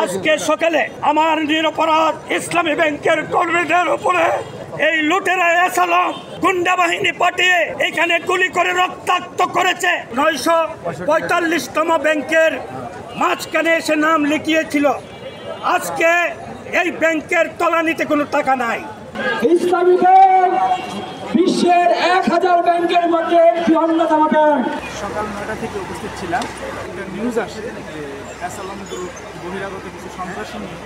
আজকে সকালে আমার নিরপরাধ ইসলামী ব্যাংকের কর্মীদের উপরে এই লুটেরা আসালাম গুন্ডা বাহিনী পাঠিয়ে এখানে গুলি করে রক্তাক্ত করেছে। 945তম ব্যাংকের মাঝখানে এসে নাম লিখিয়েছিল। আজকে এই ব্যাংকের তলানিতে কোনো টাকা নাই। ইসলামী ব্যাংক বিশ্বের 1000 ব্যাংকের মধ্যে একটি অন্যতম ব্যাংক। সকাল 9টা থেকে উপস্থিত ছিলাম। একটা নিউজ আসে যে আসালাম গ্রুপ বহিরাগত কিছু সন্ত্রাসী নিয়ে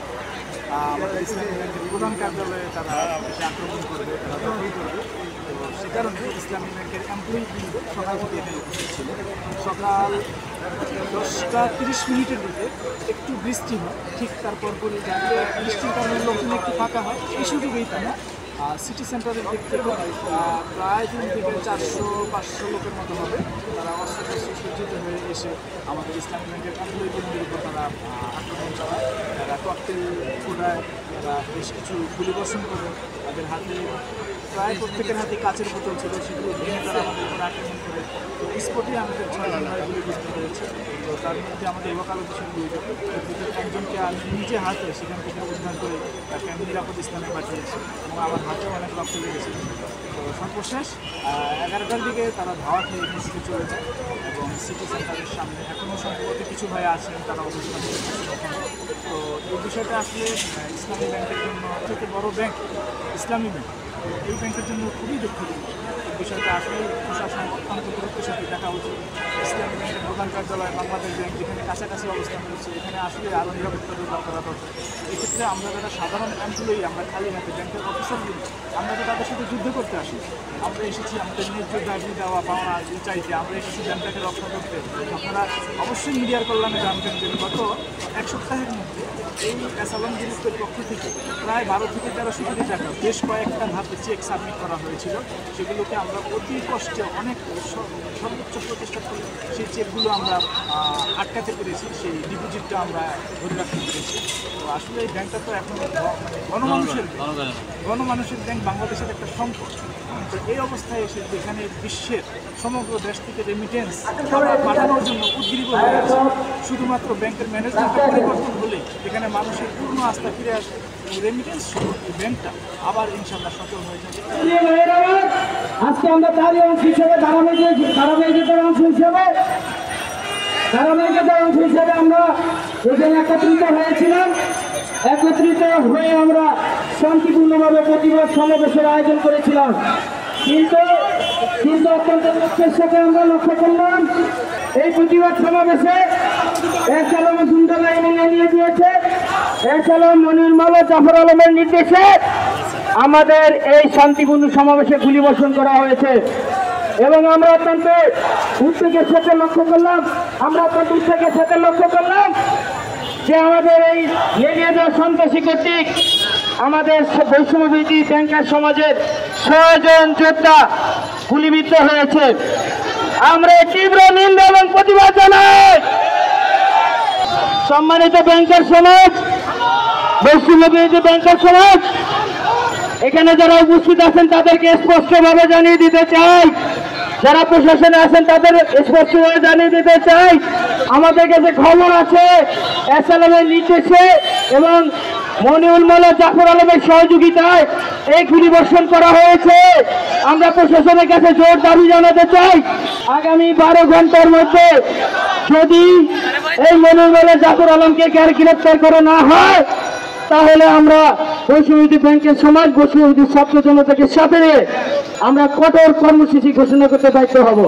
আমাদের ইসলামী ব্যাংকের প্রধান কার্যালয়ে তারা এসে আক্রমণ করবে, তারা দখল করবে। তো সে কারণে ইসলামী ব্যাংকের এমপ্লয়ি সকাল থেকে এখানে উপস্থিত ছিল। সকাল 10টা 30 মিনিটের দিকে একটু বৃষ্টি হয়, ঠিক তারপর বৃষ্টির কারণে লোকজন একটু ফাঁকা হয়। এই সুযোগেই তারা সিটি সেন্টারের দিক থেকে প্রায় 3 থেকে 400-500 লোকের মতো হবে, তারা অস্ত্রশস্ত্র সজ্জিত হয়ে এসে আমাদের ইসলামী ব্যাংকের এমপ্লয়িদের উপর তারা আক্রমণ চালায়, তারা ককটেল ফোটায়, তারা বেশ কিছু গুলিবর্ষণ করে। তাদের হাতে প্রায় প্রত্যেকের হাতে কাচের বোতল ছিল, সেগুলো ভেঙে তারা আমাদের উপর আক্রমণ করে। তো স্পটে আমাদের 6 জন গুলিবিদ্ধ হয়েছে। তো তার মধ্যে আমাদের ওকালতি ছিল 2 জন, একজনকে আমি নিজে হাতে সেখান থেকে উদ্ধার করে তাকে আমি নিরাপদ স্থানে পাঠিয়েছি এবং আমার হাতেও অনেক রক্ত লেগেছিল। তো সর্বশেষ 11টার দিকে তারা ধাওয়া খেয়ে এখান থেকে চলে যায় এবং সিটি সেন্টারের সামনে এখনও সম্ভবত কিছু ভাই আছেন, তারা অবস্থান করছেন। তো এই বিষয়টা আসলে ইসলামী ব্যাংকের জন্য থেকে বড় ব্যাংক ইসলামী ব্যাংক, এই ব্যাংকের জন্য খুবই দুঃখজনক। এই বিষয়টা আসলে প্রশাসন অত্যন্ত গুরুত্বের সাথে দেখা উচিত। ইসলামী ব্যাংকের প্রধান কার্যালয় বাংলাদেশ ব্যাংক যেখানে কাছাকাছি অবস্থান করছে, এখানে আসলে আরও নিরাপত্তা জোরদার করা দরকার। এক্ষেত্রে আমরা যারা সাধারণ এমপ্লয়ি, আমরা খালি হাতে ব্যাংকের অফিসারগুলি, আমরা তো তাদের সাথে যুদ্ধ করতে আসি। আমরা এসেছি আমাদের ন্যায্য দাবি দেওয়া পাওনা চাইতে, আমরা এসেছি ব্যাংকটাকে রক্ষা করতে। আপনারা অবশ্যই মিডিয়ার কল্যাণে জানবেন যে গত 1 সপ্তাহের মধ্যে এই আসালাম গ্রুপের পক্ষ থেকে প্রায় 12 থেকে 1300 কোটি টাকা বেশ কয়েকটা ধাপে চেক সাবমিট করা হয়েছিল। সেগুলোকে আমরা অতি কষ্টে অনেক সর্বোচ্চ প্রচেষ্টা করে সেই চেকগুলো আমরা আটকাতে পেরেছি, সেই ডিপোজিটটা আমরা ধরে রাখতে পেরেছি। তো আসলে এই ব্যাংকটা তো এখন গণমানুষের ব্যাংক, বাংলাদেশের একটা সম্পদ। তো এই অবস্থায় এসে যেখানে বিশ্বের সমগ্র দেশ থেকে রেমিটেন্স পাঠানোর জন্য উদ্গ্রীব হয়ে আছে, শুধুমাত্র ব্যাংকের ম্যানেজমেন্টটা পরিবর্তন হলেই এখানে মানুষের পূর্ণ আস্থা ফিরে আসবে। রেমিটেন্স এই ব্যাংকটা আবার ইনশাল্লাহ সচল হয়ে যাবে। আজকে আমরা তারই অংশ হিসেবে ধারাবাহিকতার অংশ হিসেবে আমরা এখানে একত্রিত হয়েছিলাম। একত্রিত হয়ে আমরা শান্তিপূর্ণভাবে প্রতিবাদ সমাবেশের আয়োজন করেছিলাম। কিন্তু অত্যন্ত দুঃখের সাথে আমরা লক্ষ্য করলাম এই প্রতিবাদ সমাবেশে আসালাম গুন্ডা বাহিনী নিয়ে দিয়েছে। আসালাম মনির মালা জাফর আলমের নির্দেশে আমাদের এই শান্তিপূর্ণ সমাবেশে গুলিবর্ষণ করা হয়েছে এবং আমরা অত্যন্ত উদ্বেগের সাথে লক্ষ্য করলাম যে আমাদের এই এগিয়ে যাওয়া সন্ত্রাসী কর্তৃক আমাদের বৈষম্যবিরোধী ব্যাংকার সমাজের 6 জন যোদ্ধা গুলিবিদ্ধ হয়েছে। আমরা তীব্র নিন্দা এবং প্রতিবাদ জানাই। সম্মানিত ব্যাংকার সমাজ, বৈষম্যবিরোধী ব্যাংকার সমাজ, এখানে যারা উপস্থিত আছেন তাদেরকে স্পষ্টভাবে জানিয়ে দিতে চাই, যারা প্রশাসনে আছেন তাদের স্পষ্টভাবে জানিয়ে দিতে চাই, আমাদের কাছে খবর আছে আসালামের নির্দেশে এবং মনিউল মালা জাফর আলমের সহযোগিতায় এই গুলিবর্ষণ করা হয়েছে। আমরা প্রশাসনের কাছে জোর দাবি জানাতে চাই, আগামী 12 ঘন্টার মধ্যে যদি এই মনিউল মালা জাফর আলমকে গ্রেফতার করা না হয়, তাহলে আমরা বৈষম্যবিরোধী ব্যাংকের সমাজ, বৈষম্যবিরোধী ছাত্র জনতাকে সাথে নিয়ে আমরা কঠোর কর্মসূচি ঘোষণা করতে বাধ্য হব।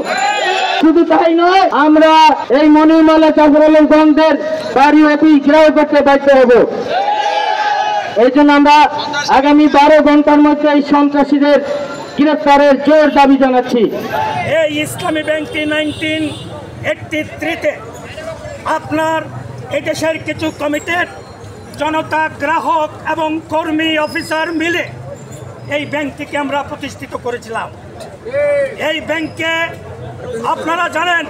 শুধু তাই নয়, আমরা এই মনিউল মালা জাফর আলম গণদের বাড়ি অফিস ঘেরাও করতে বাধ্য হব। এই জন্য আমরা আগামী 12 ঘন্টার মধ্যে এই সন্ত্রাসীদের গ্রেফতারের জোর দাবি জানাচ্ছি। এই ইসলামী ব্যাংকটি 1983-তে আপনার এদেশের কিছু কমিটির জনতা, গ্রাহক এবং কর্মী অফিসার মিলে এই ব্যাংকটিকে আমরা প্রতিষ্ঠিত করেছিলাম। এই ব্যাংকে আপনারা জানেন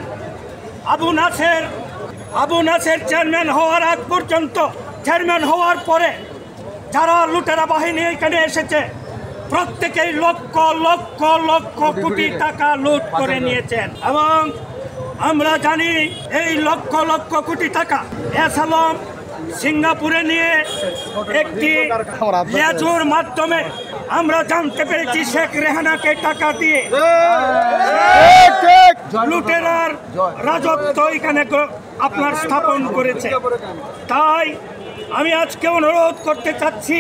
আবু নাসের চেয়ারম্যান হওয়ার আগ পর্যন্ত, চেয়ারম্যান হওয়ার পরে যারা লুটেরা বাহিনী এখানে এসেছে প্রত্যেকেই লক্ষ লক্ষ লক্ষ কোটি টাকা লুট করে নিয়েছেন এবং আমরা জানি এই লক্ষ লক্ষ কোটি টাকা আসালাম সিঙ্গাপুরে নিয়ে একটি লেজুর মাধ্যমে আমরা জানতে পেরেছি শেখ রেহানাকে টাকা দিয়ে লুটেরার রাজত্ব এখানে আপনার স্থাপন করেছে। তাই আমি আজকে অনুরোধ করতে চাচ্ছি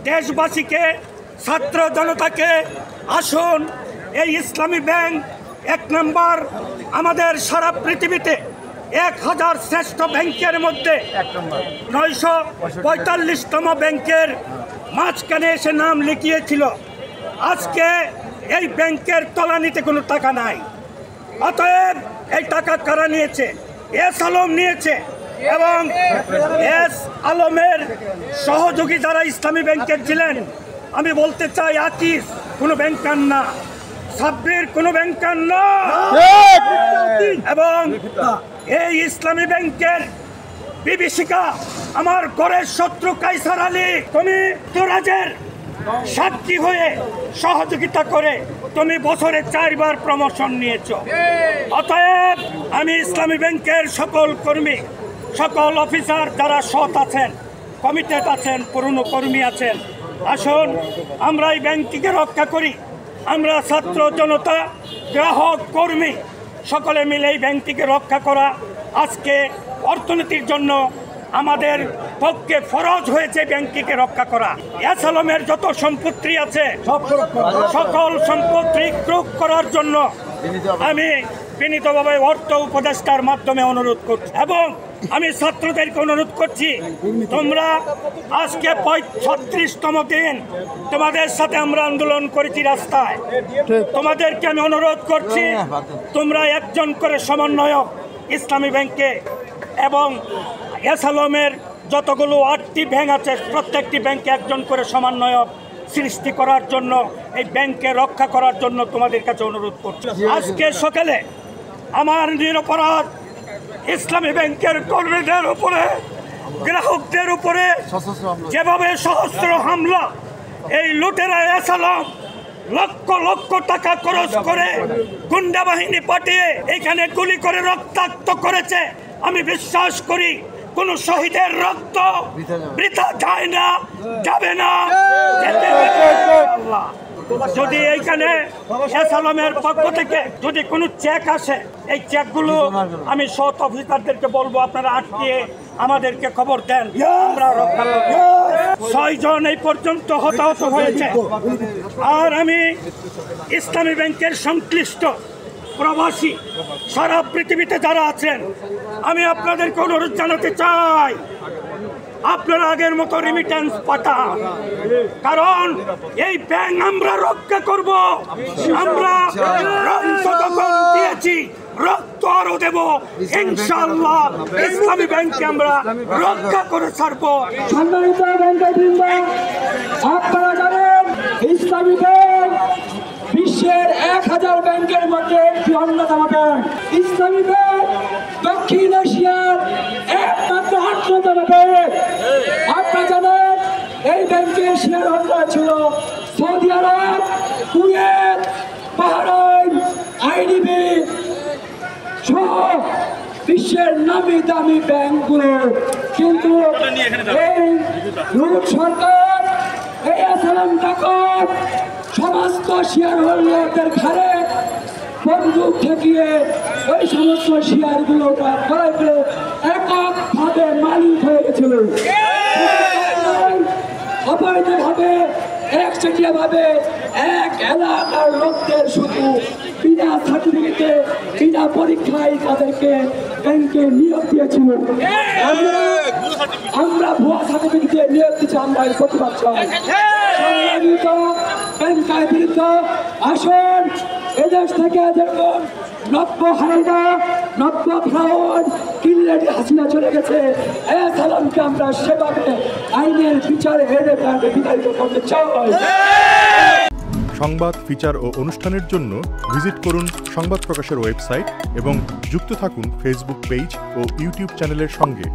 দেশবাসীকে, ছাত্র জনতাকে, আসুন এই ইসলামী ব্যাংক 1 নম্বর আমাদের সারা পৃথিবীতে 1000 শ্রেষ্ঠ ব্যাংকের মধ্যে 945তম ব্যাংকের মাঝখানে এসে নাম লিখিয়েছিল। আজকে এই ব্যাংকের তলানিতে কোনো টাকা নাই। অতএব এই টাকা কারা নিয়েছে? এস আলম নিয়েছে এবং এস আলমের সহযোগী যারা ইসলামী ব্যাংকের ছিলেন, আমি বলতে চাই আকিস কোনো ব্যাংকার না, সাব্বির কোনো ব্যাংকার না, এবং এই ইসলামী ব্যাংকের বিভীষিকা আমার ঘরের শত্রু কাইসার আলী, তুমি তোরাজের সাক্ষী হয়ে সহযোগিতা করে তুমি বছরে 4 বার প্রমোশন নিয়েছো। অতএব আমি ইসলামী ব্যাংকের সকল কর্মী, সকল অফিসার যারা সৎ আছেন, কমিটেড আছেন, পুরনো কর্মী আছেন, আসুন আমরা এই ব্যাংকটিকে রক্ষা করি। আমরা ছাত্র জনতা, গ্রাহক, কর্মী সকলে মিলে এই ব্যাংকটিকে রক্ষা করা আজকে অর্থনীতির জন্য আমাদের পক্ষে ফরজ হয়েছে ব্যাংকটিকে রক্ষা করা। এস আলমের যত সম্পত্তি আছে সকল সম্পত্তি ক্রয় করার জন্য আমি বিনীতভাবে অর্থ উপদেষ্টার মাধ্যমে অনুরোধ করছি এবং আমি ছাত্রদেরকে অনুরোধ করছি, তোমরা আজকে 36তম দিন তোমাদের সাথে আমরা আন্দোলন করেছি রাস্তায়। তোমাদেরকে আমি অনুরোধ করছি, তোমরা একজন করে সমন্বয়ক ইসলামী ব্যাংকে এবং এস আলমের যতগুলো 8টি ব্যাংক আছে প্রত্যেকটি ব্যাংকে একজন করে সমন্বয়ক সৃষ্টি করার জন্য, এই ব্যাংকে রক্ষা করার জন্য তোমাদের কাছে অনুরোধ করছি। আজকে সকালে আমার নিরপরাধ ইসলামী ব্যাংকের কর্মীদের উপরে, গ্রাহকদের উপরে যেভাবে সহস্র হামলা এই লুটেরা এস আলম লক্ষ লক্ষ টাকা খরচ করে গুন্ডা বাহিনী পাঠিয়ে এখানে গুলি করে রক্তাক্ত করেছে, আমি বিশ্বাস করি কোন শহীদের রক্ত বৃথা যায় না, যাবে না, যেতে হবে। যদি এইখানে এস আলমের পক্ষ থেকে যদি কোনো চেক আসে, এই চেকগুলো আমি সৎ অফিসারদেরকে বলবো আপনারা আটকিয়ে আমাদেরকে খবর দেন, আমরা রক্ষা করব। 6 জন এই পর্যন্ত হতাহত হয়েছে। আর আমি ইসলামী ব্যাংকের সংশ্লিষ্ট প্রবাসী সারা পৃথিবীতে যারা আছেন, আমি আপনাদেরকে অনুরোধ জানাতে চাই, আপনারা আগের মতো রেমিটেন্স পাঠান, কারণ এই ব্যাংক আমরা রক্ষা করব। আমরা রক্ত যখন দিয়েছি, রক্ত আরো দেব ইনশাআল্লাহ। ইসলামী ব্যাংককে আমরা রক্ষা করে ছাড়বো। সম্মানিত ব্যাংকবৃন্দ, আপনারা জানেন ইসলামী ব্যাংক বিশ্বের 1000 ব্যাংকের মধ্যে একটি অন্যতম ব্যাংক। ইসলামী ব্যাংক দক্ষিণ এশিয়ার একমাত্র অন্যতম ব্যাংক। আপনারা জানেন এই ব্যাংকের শেয়ার হোল্ডার ছিল সৌদি আরব, কুয়েত, বাহরাইন, আইডিবি সহ বিশ্বের নামি দামি ব্যাংকগুলো। কিন্তু এই লুট সরকার, এই এস আলম ডাকাত সমস্ত শেয়ার হোল্ডারদের ঘাড়ে বন্দুক ঠেকিয়ে ওই সমস্ত শেয়ারগুলো ক্রয় করে এককভাবে মালিক হয়ে গেছিল। অবৈধভাবে একচেটিয়াভাবে এক এলাকার লোকদের শুধু বিনা সার্টিফিকেটে, বিনা পরীক্ষায় তাদেরকে ব্যাংকে নিয়োগ দিয়েছিল। আমরা ভুয়া সার্টিফিকেটে নিয়োগ দিচ্ছি, আমরা এর প্রতিবাদ চাই। ব্যাংকের বিরুদ্ধে আসুন, এদেশ থেকে দেখুন নব্য হায়দা, নব্য ফ্রাউড, কিল্লাটি হাসিনা চলে গেছে। এস আলমকে আমরা সেভাবে আইনের বিচারে হেরে বিতাড়িত করতে চাই। সংবাদ, ফিচার ও অনুষ্ঠানের জন্য ভিজিট করুন সংবাদ প্রকাশের ওয়েবসাইট এবং যুক্ত থাকুন ফেসবুক পেজ ও ইউটিউব চ্যানেলের সঙ্গে।